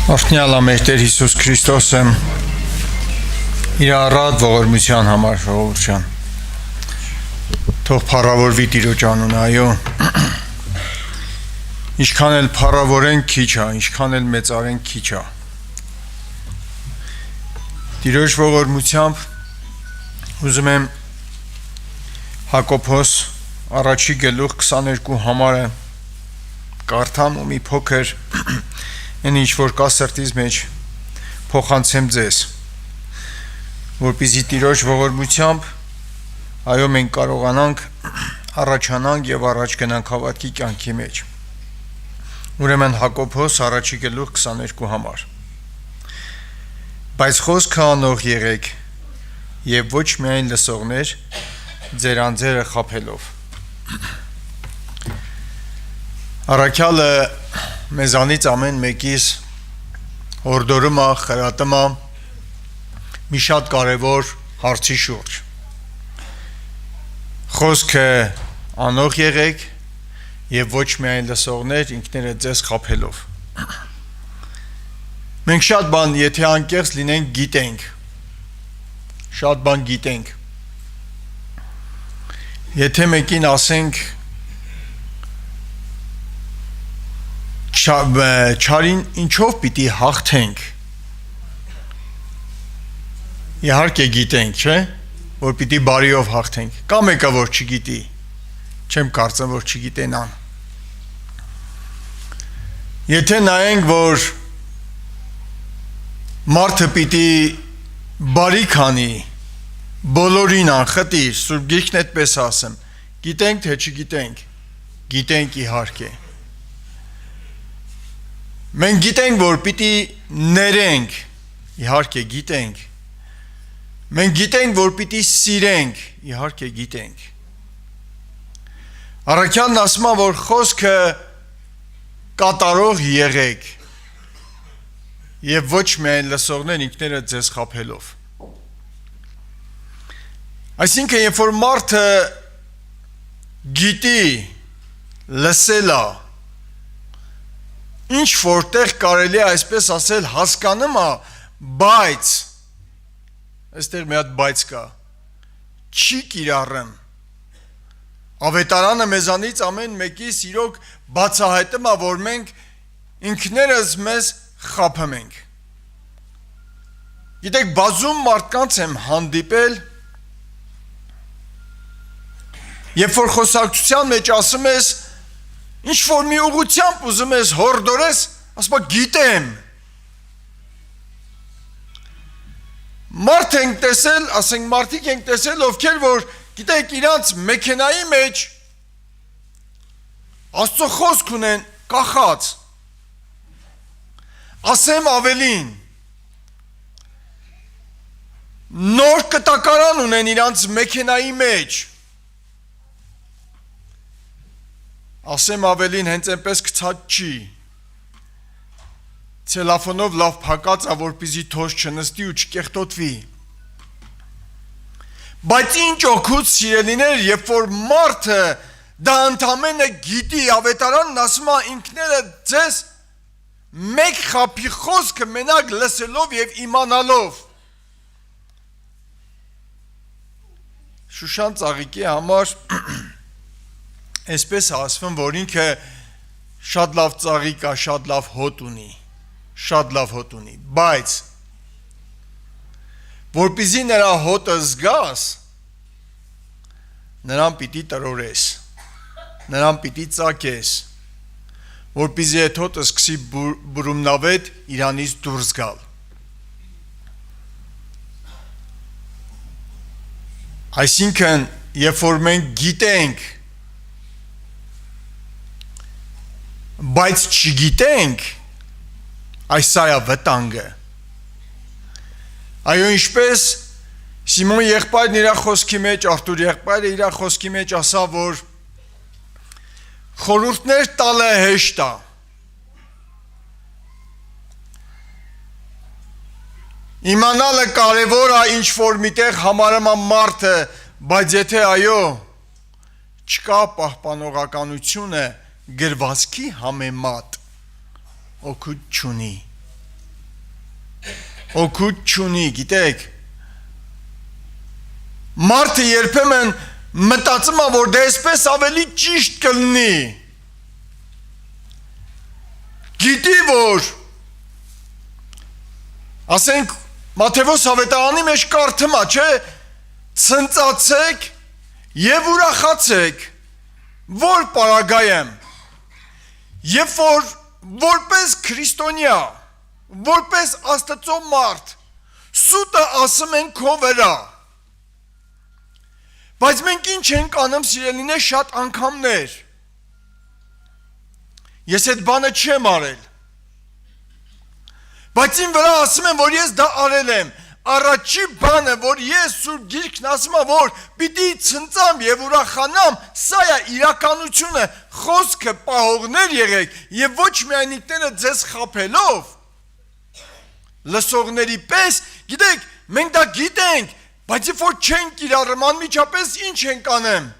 Օրհնյալ մեր Տեր Հիսուս Քրիստոսը իր առատ ողորմության համար ժողովուրդ ջան թող փառավորվի Տիրոջ անունը այո ինչքան էլ փառավորենք քիչ է ինչքան էլ մեծարենք քիչ է Տիրոջ ողորմությամբ ուզում եմ Հակոբոս առաջի գլուխ 22 համարը կարդամ ու մի փոքր Այն ինչ որ կա սրտից մեջ փոխանցեմ ձեզ որպեսզի Տիրոջ ողորմությամբ այո մենք կարողանանք առաջանանք եւ առաջ գնանք հավատքի կյանքի մեջ Ուրեմն Հակոբոս առաջի գլուխ 22 համար Բայց խոսքը անող եղեք եւ ոչ միայն լսողներ ձեր անձերը խաբելով Առաքյալը մեզանից ամեն մեկիս հորդորում է, խրատում է մի շատ կարևոր հարցի շուրջ Խոսքը անող եղեք եւ ոչ միայն լսողներ ինքները ձեզ խաբելով Մենք շատ բան եթե անկեղծ լինենք գիտենք Շատ բան գիտենք Եթե մեկին ասենք Չարին ինչով պիտի հաղթենք Իհարկե գիտենք, չէ, որ պիտի բարիով հաղթենք Կա մեկը որ չգիտի Չեմ կարծում որ չգիտենան Եթե նայենք որ մարդը պիտի բարիք անի բոլորին անխտիր Սուրբ Գիրքն այդպես ասում Գիտենք թե չգիտենք Գիտենք իհարկե Մենք գիտենք, որ պիտի ներենք, իհարկե գիտենք, մենք գիտենք, որ պիտի սիրենք, իհարկե գիտենք, առաքյալն ասում է, որ խոսքը կատարող եղեք և ոչ միայն լսողներ ինքները ձեզ խաբելով, այսինքն, երբ որ մարդը գիտի, լսել է, Ինչ որտեղ կարելի է այսպես ասել հասկանում է, բայց այստեղ մի հատ բայց կա չի կիրառում Ավետարանը մեզանից ամեն մեկի իրոք բացահայտում է, որ մենք ինքներս մեզ խաբում ենք Գիտեք, բազում մարդկանց եմ հանդիպել Երբ որ խոսակցության մեջ ասում ես Ինչ որ մի ուղղությամբ ուզում ես հորդորես, ասում ես գիտեմ Մարդ ենք տեսել, ասենք մարդիկ ենք տեսել, ովքեր որ գիտեք իրանց մեքենայի մեջ Աստծո խոսք ունեն կախած Ասեմ ավելին Նոր կտակարան ունեն իրանց մեքենայի մեջ Ասեմ ավելին հենց այնպես կցած չի Ցելոֆոնով լավ փակած է որպեսզի թոզ չնստի ու չկեղտոտվի Բայց ինչ օգուտ սիրելիներ երբ որ մարդը դա ընդամենը գիտի ավետարանն ասում է ինքները ձեզ մեկ խաբի խոսքը մենակ լսելով եւ իմանալով Շուշան ծաղիկի համար Այսպես ասվում, որ ինքը շատ լավ ծաղիկ է, շատ լավ հոտ ունի, բայց որպեսզի նրա հոտը զգաս, նրան պիտի տրորես, նրան պիտի ծակես, որպեսզի այդ հոտը սկսի բուրումնավետ իրանից դուրս գալ։ Այսինքն, երբ որ մենք գիտենք Բայց չգիտենք այս սա է վտանգը Այո ինչպես Սիմոն եղբայրն իր խոսքի մեջ Արթուր եղբայրը իր խոսքի մեջ ասա որ խորհուրդներ տալը հեշտ է Իմանալը կարևոր է ինչ որ միտեղ համարում է մարդը բայց եթե այո չկա պահպանողականությունը գրվածքի համեմատ օգուտ չունի օգուտ չունի, գիտեք։ Մարդը երբեմն մտածում է, որ դա այսպես ավելի ճիշտ կլինի։ Գիտի, որ ասենք Մատթեոս հավետարանի մեջ կարդում է, չէ՞, ցնծացեք եւ ուրախացեք, որ պարագայեմ։ Երբ որ որպես քրիստոնյա, որպես Աստծո մարդ, սուտը ասում են քո վրա։ Բայց մենք ինչ ենք անում, սիրելիներ, շատ անգամներ։ Ես այդ բանը չեմ արել։ Բայց իմ վրա ասում են, որ ես դա արել եմ։ Առաջի բանը, որ ես Սուրբ Գիրքն ասում է, որ պիտի ցնծամ եւ ուրախանամ, սա է իրականությունը, խոսքը պահողներ եղեք եւ ոչ միայն ինքները ձեզ խաբելով։ Լսողների պես, գիտեք, մենք դա գիտենք, բայց երբ որ չենք կիրառում, անմիջապես ինչ ենք անում։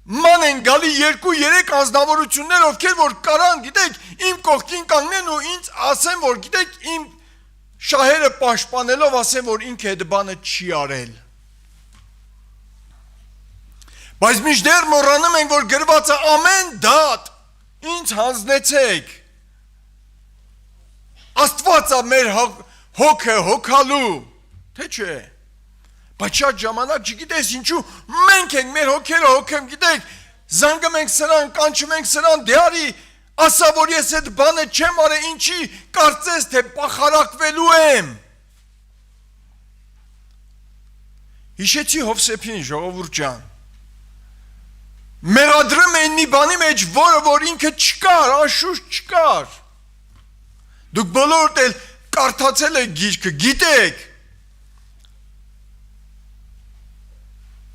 Ման են գալի 2-3 անձնավորություններ, ովքեր որ կարան, գիտեք, իմ կողքին կանգնեն ու ինձ ասեն, որ գիտեք, իմ շահերը պաշտպանելով ասեն, որ ինքը այդ բանը չի արել։ Բայց միշտեր մոռանում ենք, որ գրված է ամեն դատ ինձ հանձնեցեք։ Աստված է մեր հոգը հոգալու, թե չէ։ Բայց շատ ժամանակ չգիտես ինչու մենք ենք մեր հոգերը հոգեմ, գիտեք, զանգում ենք սրան, կանչում ենք սրան, դե արի, ասա, որ ես այդ բանը չեմ արել, ինչի, կարծես թե պախարակվելու եմ։ Հիշեցի Հովսեփին, ժողովուրդ ջան։ Մեղադրում էին մի բանի մեջ, որը որ ինքը չկար, անշուշտ չկար։ Դուք բոլորդ էլ կարդացել եք գիրքը, գիտեք։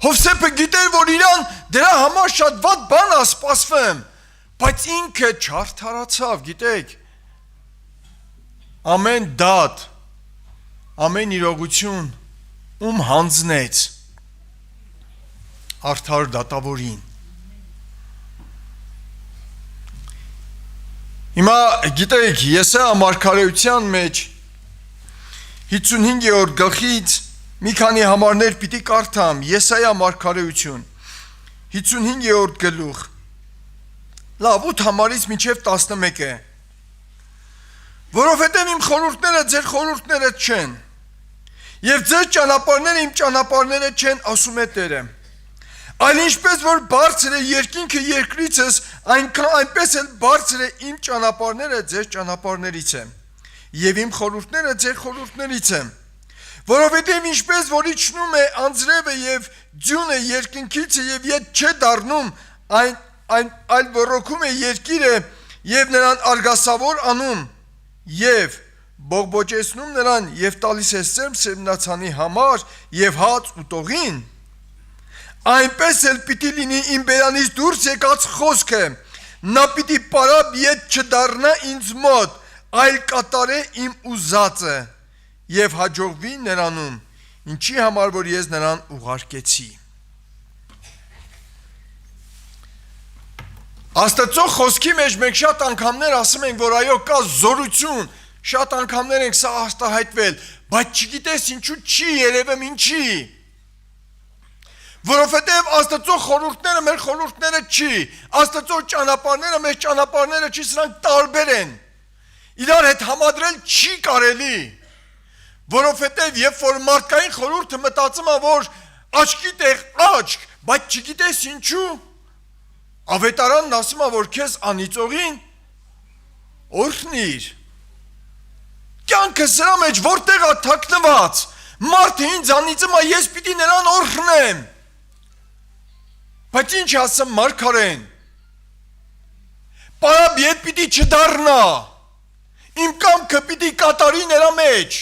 Հովսեփը գիտեր, որ իրան դրա համար շատ վատ բան է սպասվում, բայց ինքը չարդարացավ, գիտեք։ Ամեն դատ, ամեն իրողություն ում հանձնեց արդար դատավորին։ Հիմա գիտեք, Եսայա մարգարեության մեջ 55-րդ գլխից մի քանի համարներ պիտի կարդամ, Եսայա մարգարեություն, 55-րդ գլուխ, լավ 8 համարից մինչև 11 է, որովհետև իմ խորհուրդները ձեր խորհուրդները չեն, և ձեր ճանապարհները իմ ճանապարհները չեն, ասում է Տերը, այլ ինչպես որ բարձր է երկինքը երկրիցս, այնպես էլ բարձր է իմ ճանապարհները ձեր ճանապարհներից է, և իմ խորհուրդները ձեր խորհուրդներից է, որովհետև ինչպես որ իջնում է անձրևը և ձյունը երկնքից և ետ չէ դառնում, այլ ոռոգում է երկիրը և նրան արգասավոր անում և բողբոջեցնում նրան և տալիս է սերմ սերմնացանի համար և հաց ուտողին, այնպես էլ պիտի լինի իմ բերանից դուրս եկած խոսքը, նա պիտի պարապ ետ չդառնա ինձ մոտ, այլ կատարե իմ ուզածը և հաջողվի նրանում, ինչի համար որ ես նրան ուղարկեցի։ Աստծո խոսքի մեջ մենք շատ անգամներ ասում ենք, որ այո կա զորություն, շատ անգամներ ենք սա արտահայտվել, բայց չգիտես ինչու չի երևում ինչի։ Որովհետև Աստծո խորհուրդները մեր խորհուրդները չի, Աստծո ճանապարհները մեր ճանապարհները չի, սրանք տարբեր են։ Իրար հետ համադրել չի կարելի։ Որովհետև երբ որ մարդկային խորհուրդը մտածում է, որ աչքի տեղ աչք, բայց չգիտես ինչու, ավետարանն ասում է, որ քեզ անիծողին օրհնիր։ Կյանքը սրա մեջ որտեղ է թաքնված, մարդը ինձ անիծում է, ես պիտի նրան օրհնեմ։ Բայց ինչ ասեմ մարգարեն, պարապ ետ պիտի չդառնա, իմ կամքը պիտի կատարի նրա մեջ,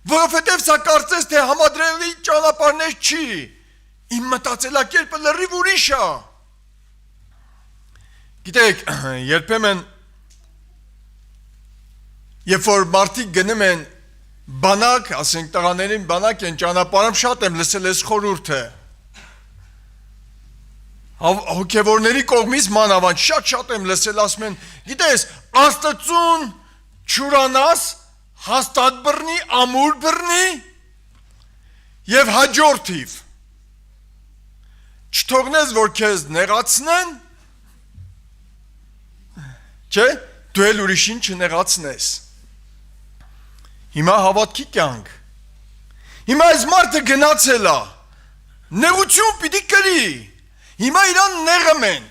որովհետև սա կարծես թե համադրելի ճանապարհներ չի, իմ մտածելակերպը լրիվ ուրիշ է։ Գիտեք, երբեմն երբ որ մարդիկ գնում են բանակ, ասենք տղաներին բանակ են ճանապարհում, շատ եմ լսել այս խորհուրդը։ Հոգևորների կողմից մանավանդ շատ եմ լսել, ասում են, գիտես, Աստծուն չուրանաս, հաստատ բռնի, ամուր բռնի եւ հաջորդիվ չթողնես որ քեզ նեղացնեն, չէ, դու էլ ուրիշին չնեղացնես։ Հիմա հավատքի կյանք։ Հիմա այս մարդը գնացել է, նեղություն պիտի կրի, հիմա իրան նեղում են,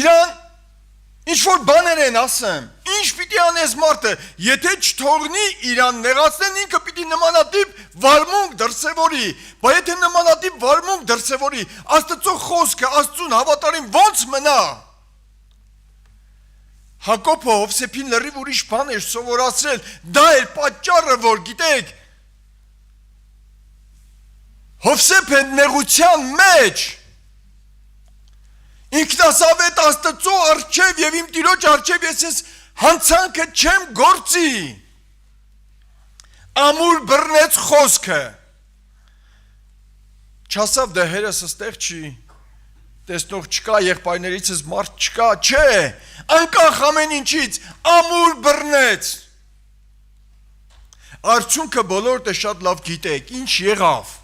իրան ինչ-որ բաներ են ասեմ, ինչ պիտի անես մարդը, եթե չթողնի իրան նեղացնեն, ինքը պիտի նմանատիպ վարմունք դրսևորի, բա եթե նմանատիպ վարմունք դրսևորի, Աստծո խոսքը, Աստծուն հավատարիմ ոնց մնա։ Հակոբը Հովսեփին լրիվ ուրիշ բան էր սովորացրել, դա էր պատճառը, որ գիտեք, Հովսեփը նեղության մեջ ինքնասավետ Աստծո առջև եւ իմ Տիրոջ առջև ես հանցանքը չեմ գործի, ամուր բռնեց խոսքը, չասավ դե հերս ստեղ չի, տեսնող չկա, եղբայրներիցս մարդ չկա, չէ, անկախ ամեն ինչից, ամուր բռնեց, արդյունքը բոլորը շատ լավ գիտեք, ինչ եղավ,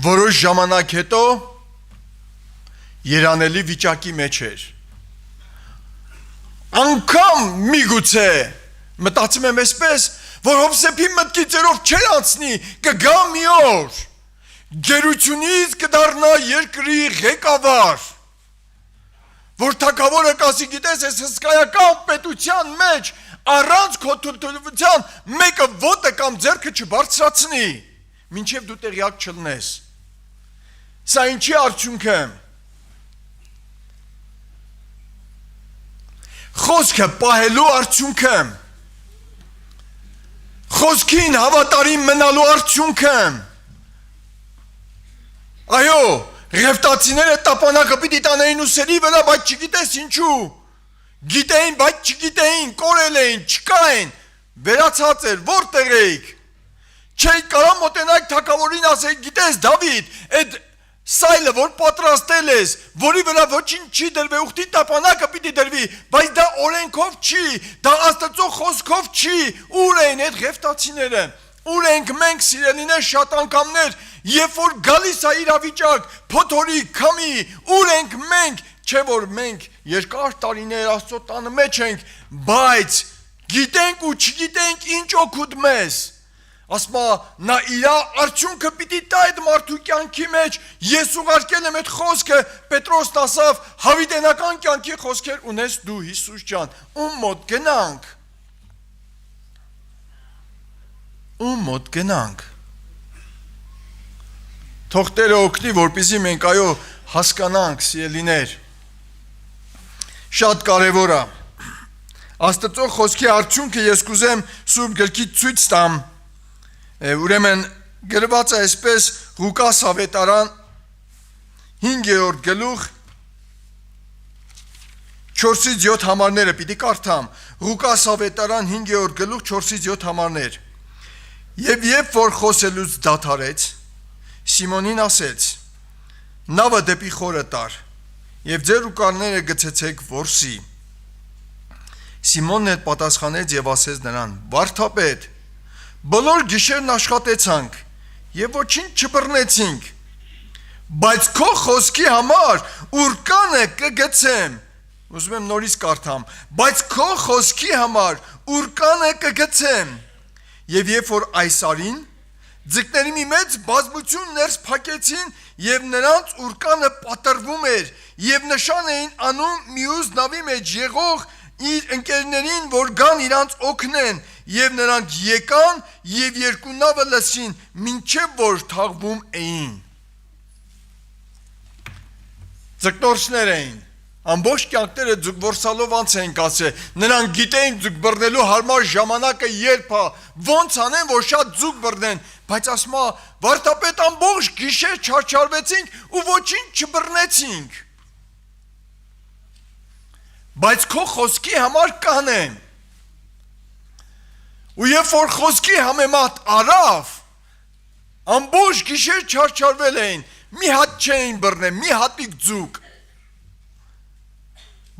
որոշ ժամանակ հետո երանելի վիճակի մեջ էր, անգամ միգուցե, մտածում եմ այսպես, որ Հովսեփի մտքի ձերով չեր անցնի, կգա մի օր, գերությունից կդառնա երկրի ղեկավար, որ թագավորը կասի գիտես այս հսկայական պետության մեջ առանց քո թույլտվության մեկը ոտը կամ ձեռքը չբարձրացնի, մինչև դու տեղյակ չլնես։ Սա ինչի արդյունքը։ Խոսքը պահելու արդյունքը, խոսքին հավատարիմ մնալու արդյունքը։ Այո, Ղևտացիները տապանակը պիտի տանեին ուսերի վրա, բայց չգիտես ինչու, գիտեին, բայց չգիտեին, կորել էին, չկային, վերացած էր, որտեղ էիք, չէի կարա մոտենայք թագավորին ասեք, գիտես Դավիթ, այդ սայլը, որ պատրաստել ես, որի վրա ոչինչ չի դրվի, ուխտի տապանակը պիտի դրվի, բայց դա օրենքով չի, դա Աստծո խոսքով չի, ուր էին այդ Ղևտացիները, ուր ենք մենք սիրելիներ շատ անգամներ, երբ որ գալիս է իրավիճակ, փոթորի, քամի, ուր ենք մենք, չէ որ մենք երկար տարիներ Աստծո տանը մեջ ենք, բայց գիտենք ու չգիտենք ինչ օգուտ մեզ, ասմա նա իրա արդյունքը պիտի տա այդ մարդու կյանքի մեջ, ես ուղարկել եմ այդ խոսքը, Պետրոսն ասավ, հավիտենական կյանքի խոսքեր ունես դու Հիսուս ջան, ում մոտ գնանք, ում մոտ գնանք, թող Տերը օգնի, որպեսզի մենք այո հասկանանք, սիրելիներ, շատ կարևոր է, Աստծո խոսքի արդյունքը ես կուզեմ Սուրբ Գրքից ցույց տամ, ուրեմն գրված է այսպես Ղուկաս ավետարան 5-րդ գլուխ 4-ից 7 համարները պիտի կարդամ, Ղուկաս ավետարան 5-րդ գլուխ 4-ից 7 համարներ, եւ երբ որ խոսելուց դադարեց, Սիմոնին ասեց, նավը դեպի խորը տար, եւ ձեր ուկարները գցեցեք որսի, Սիմոնն էլ պատասխանեց եւ ասեց նրան, վարդապետ, բոլոր գիշերն աշխատեցանք եւ ոչինչ չբռնեցինք, բայց քո խոսքի համար ուրկանը կգցեմ, ուզում եմ նորից կարդամ, բայց քո խոսքի համար ուրկանը կգցեմ, եւ երբ որ այս արին, ձկների մի մեծ բազմություն ներս փակեցին եւ նրանց ուրկանը պատրվում էր եւ նշան էին անում մյուս նավի մեջ եղող իր ընկերներին, որ գան իրանց օգնեն, եւ նրանք եկան եւ երկու նավը լսին, մինչեւ որ թաղվում էին։ Ձկնորսներ էին, ամբողջ կյանքները ձուկվորսալով անց էին կացել, նրանք գիտեին ձուկ բռնելու հարմար ժամանակը երբ է, ոնց անեն, որ շատ ձուկ բռնեն, բայց ասма, վարդապետ ամբողջ գիշեր չարչարվեցինք ու ոչինչ չբռնեցինք։ Բայց քո խոսքի համար կանեմ։ Ու երբ որ խոսքի համեմատ արավ, ամբողջ գիշեր չարչարվել էին, մի հատ չէին բռնել, մի հատիկ ձուկ։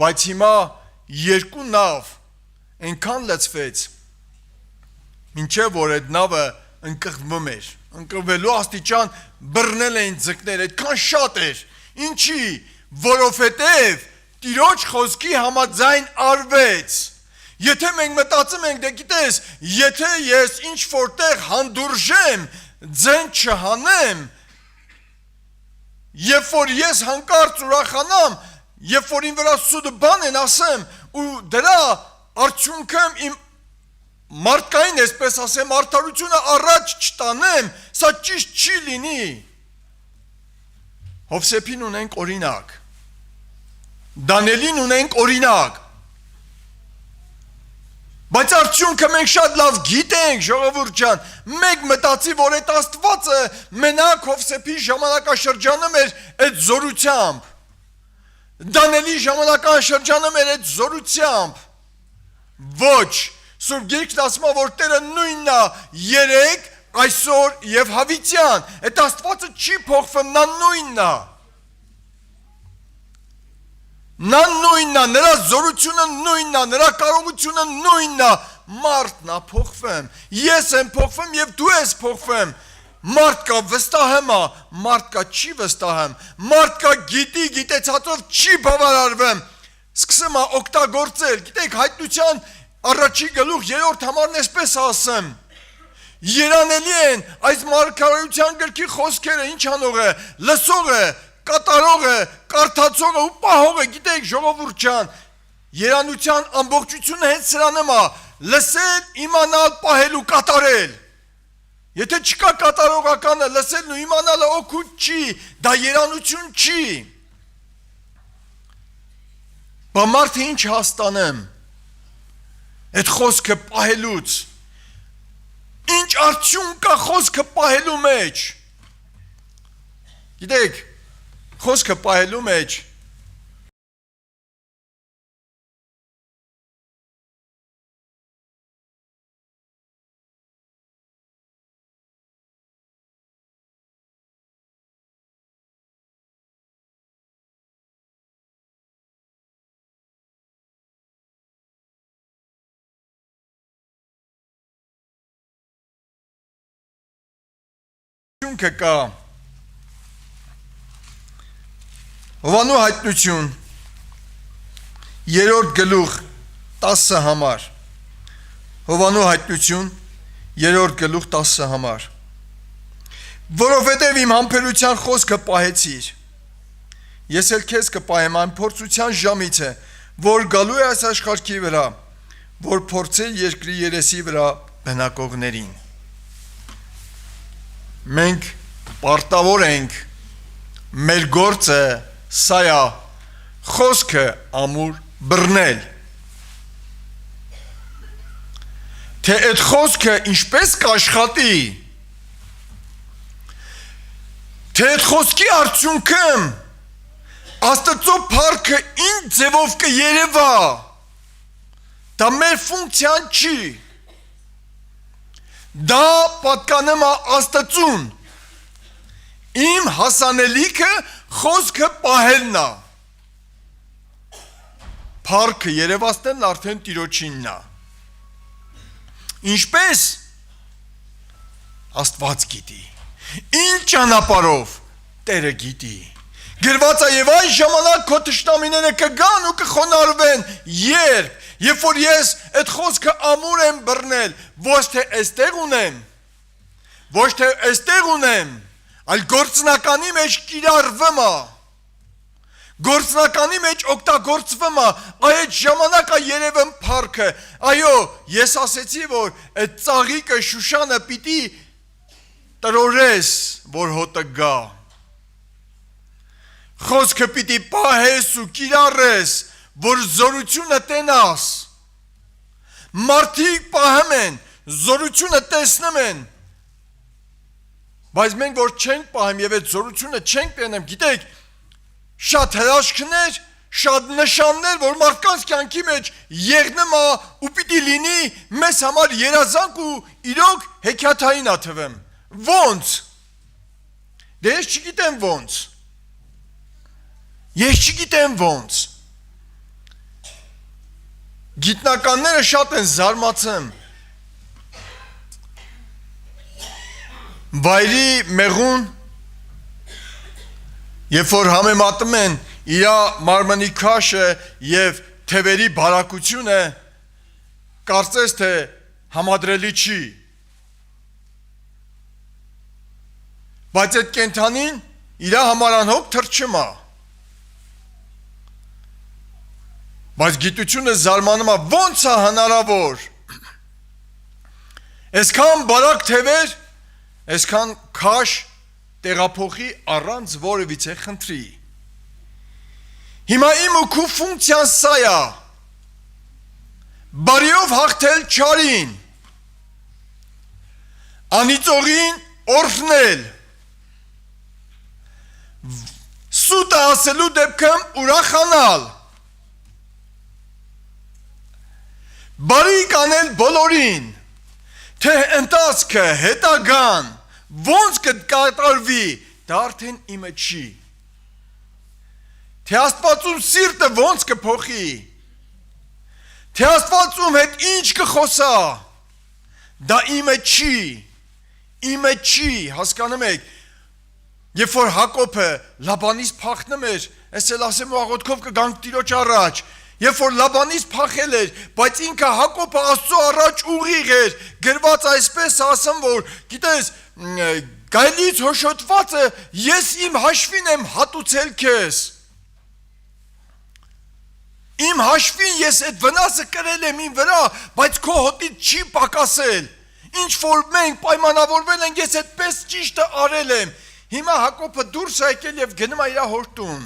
Բայց հիմա երկու նավ այնքան լցվեց, մինչև որ այդ նավը ընկղվում էր, ընկղվելու աստիճան բռնել էին ձկներ, այդքան շատ էր, ինչի, որովհետև Տիրոջ խոսքի համաձայն արվեց, եթե մենք մտածում ենք, դե գիտես, եթե ես ինչ որտեղ հանդուրժեմ, ձեն չհանեմ, երբ որ ես հանկարծ ուրախանամ, երբ որ իմ վրա սուդը բան են ասեմ, ու դրա արդյունքը իմ մարդկային, այսպես ասեմ, արդարությունը առաջ չտանեմ, սա ճիշտ չի լինի։ Հովսեփին ունենք օրինակ, Դանիելին ունենք օրինակ, բայց արդյունքը մենք շատ լավ գիտենք, ժողովուրդ ջան, մեկ մտածի, որ այդ Աստվածը մենակ Հովսեփի ժամանակաշրջանում էր այդ զորությամբ, Դանիելի ժամանակաշրջանում էր այդ զորությամբ, ոչ, Սուրբ Գիրքն ասում է, որ Տերը նույնն է երեկ, այսօր եւ հավիտյան, այդ Աստվածը չի փոխվում, նա նույնն է, նա նույնն է, նրա զորությունը նույնն է, նրա կարողությունը նույնն է, մարդն է փոխվում, ես եմ փոխվում եւ դու ես փոխվում, մարդ կա վստահում է, մարդ կա չի վստահում, մարդ կա գիտի, գիտեցածով չի բավարարվում, սկսում է օգտագործել, գիտեք, հայտնության առաջի գլուխ 3-րդ համարն էսպես ասեմ, երանելի են այս մարգարեության գրքի խոսքերը, ինչ անող է, լսողը, կատարողը, կարդացողը ու պահողը, գիտեք ժողովուրդ ջան, երանության ամբողջությունը հենց սրանım է, լսել, իմանալ, պահել ու կատարել, եթե չկա կատարողականը, լսելն ու իմանալը օգուտ չի, դա երանություն չի, բա մարդը ինչ հաստանեմ, այդ խոսքը պահելուց, ինչ արդյուն կա խոսքը պահելու մեջ, գիտեք, խոսքը պահելու մեջ կա Հովանու հայտնություն 3-րդ գլուխ 10 համար Հովանու հայտնություն 3-րդ գլուխ 10 համար Որովհետև իմ համբերության խոսքը պահեցիր ես էլ քեզ կպահեմ այն փորձության ժամից է որ գալու է այս աշխարհի վրա որ փորձել երկրի երեսի վրա բնակողներին Մենք պարտավոր ենք մեր գործը սա է խոսքը ամուր բռնել թե այդ խոսքը ինչպես կաշխատի թե այդ խոսքի արդյունքը Աստծո փառքը ինչ ձևով կերևա դա մեր ֆունկցիան չի Դա պատկանում է Աստծուն Իմ հասանելիքը խոսքը պահելն է Փառքը երևացնելն արդեն Տիրոջինն է Ինչպես Աստված գիտի Ինչ ճանապարհով Տերը գիտի Գրված է եւ այն ժամանակ քո թշնամիները կգան ու կխոնարհվեն երբ Երբ որ ես այդ խոսքը ամուր եմ բռնել, ոչ թե այստեղ ունեմ, ոչ թե այստեղ ունեմ, այլ գործնականի մեջ կիրառվում է, գործնականի մեջ օգտագործվում է, այդ ժամանակա երևն փառքը, այո, ես ասեցի, որ այդ ծաղիկը Շուշանը պիտի տրորես, որ հոտը գա, խոսքը պիտի պահես ու կիրառես, որ զորությունը տենաս մարդիկ պահում են զորությունը տեսնում են բայց մենք որ չենք պահում եւ այդ զորությունը չենք տենում գիտեք շատ հրաշքներ շատ նշաններ որ մարդկանց կյանքի մեջ եղնում է ու պիտի լինի մեզ համար երազանք ու իրոք հեքիաթային է թվում ոնց դե ես չգիտեմ ոնց Գիտնականները շատ են զարմացել վայրի մեղուն, երբ որ համեմատում են իր մարմնի քաշը եւ թևերի բարակությունը, կարծես թե համադրելի չի, բայց այդ կենթանին իր համար անհոգ թռչում է, բայց գիտությունը զարմանում է, ոնց է հնարավոր այսքան բարակ թևեր, այսքան քաշ տեղափոխի առանց որևիցե խնդրի։ Հիմա իմ ու քու ֆունկցիան սա է, բարիով հաղթել չարին, անիծողին օրհնել, սուտը ասելու դեպքում ուրախանալ, բարի կանել բոլորին, թե ընթացքը, հետագան, ոնց կկատարվի, դա արդեն իմը չի, թե Աստվածում սիրտը ոնց կփոխի, թե Աստվածում հետ ինչ կխոսա, դա իմը չի, հասկանում եք, երբ որ Հակոբը Լաբանից փախնում էր, ես էլ ասեմ ու աղոթքով կգանք Տիրոջ առաջ, երբ որ Լաբանից փախել էր, բայց ինքը Հակոբը Աստծո առաջ ուղիղ էր, գրված այսպես ասեմ, որ գիտես, գայլից հոշոտվածը ես իմ հաշվին եմ հատուցել քեզ, իմ հաշվին ես այդ վնասը կրել եմ իմ վրա, բայց քո հոտից չի պակասել, ինչ որ մենք պայմանավորվել ենք, ես այդպես ճիշտը արել եմ, հիմա Հակոբը դուրս է եկել և գնում է իր հոր տուն,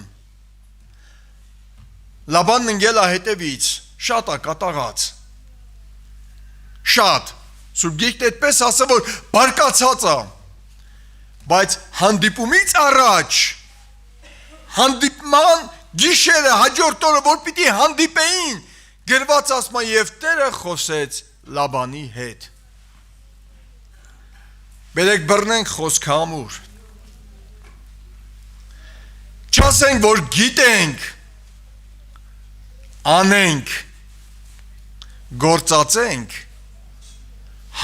Լաբանն ընկել է հետևից, շատ է կատաղած, շատ, Սուրբ Գիրքն այդպես ասում, որ բարկացած է, բայց հանդիպումից առաջ, հանդիպման գիշերը հաջորդ օրը, որ պիտի հանդիպեին, գրված ասում է և Տերը խոսեց Լաբանի հետ։ Բերեք բռնենք խոսքը ամուր։ Չասենք, որ գիտենք, անենք, գործածենք,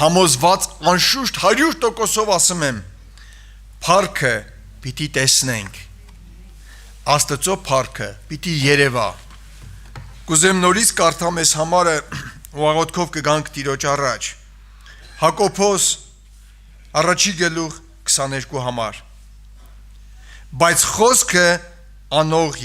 համոզված անշուշտ 100%-ով ասում եմ, փառքը պիտի տեսնենք, Աստծո փառքը պիտի երևա։ Կուզեմ նորից կարդամ ես համարը ու աղոթքով կգանք Տիրոջ առաջ։ Հակոբոս առաջի գլուխ 22 համար։ Բայց խոսքը անող